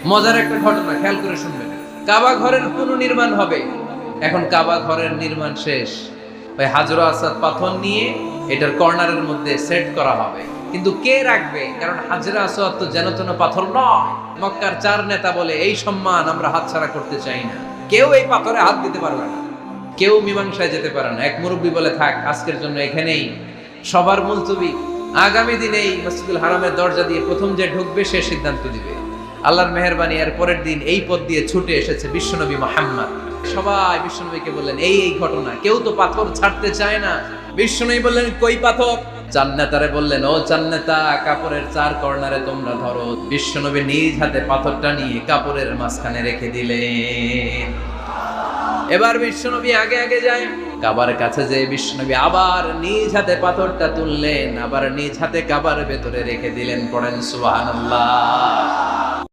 মজার একটা ঘটনা খেয়াল করে শুনবেন। কাবা ঘরের পুনর্নির্মাণ হবে। এখন কাবা ঘরের নির্মাণ শেষ, ওই হাজর আসাদ পাথর নিয়ে এটার কর্নারের মধ্যে সেট করা হবে। কিন্তু কে রাখবে? কারণ হাজরা আসওয়াদ তো যেন তেন পাথর নয়। মক্কার 4 নেতা বলে এই সম্মান আমরা হাতছাড়া করতে চাই না, কেউ এই পাথরে হাত দিতে পারবে না, কেউ মীমাংসায় যেতে পারে না। এক মুরব্বী বলে, থাক আজকের জন্য এখানেই সবার মুলতবি, আগামী দিনে এই মসজিদুল হারামের দরজা দিয়ে প্রথম যে ঢুকবে সে সিদ্ধান্ত দিবে। আল্লাহর মেহেরবানি, এর পরের দিন এই পথ দিয়ে ছুটে এসেছে বিশ্বনবী মুহাম্মদ। সবাই বিশ্বনবীকে বললেন এই ঘটনা, কেউ তো পাথর ছাড়তে চায় না। বিশ্বনবী বললেন, কই পাথর? জান্নাতারে বললেন, ও জান্নাতা, কাপড়ের 4 কর্নারে তোমরা ধরো। বিশ্বনবী নিজ হাতে পাথরটা নিয়ে কাপড়ের মাঝখানে রেখে দিলেন। এবার বিশ্বনবী আগে আগে যায়, কাবার কাছে যে বিশ্বনবী আবার নিজ হাতে পাথরটা তুললেন, আবার নিজ হাতে কাবার ভেতরে রেখে দিলেন। পড়েন সুবহানাল্লাহ।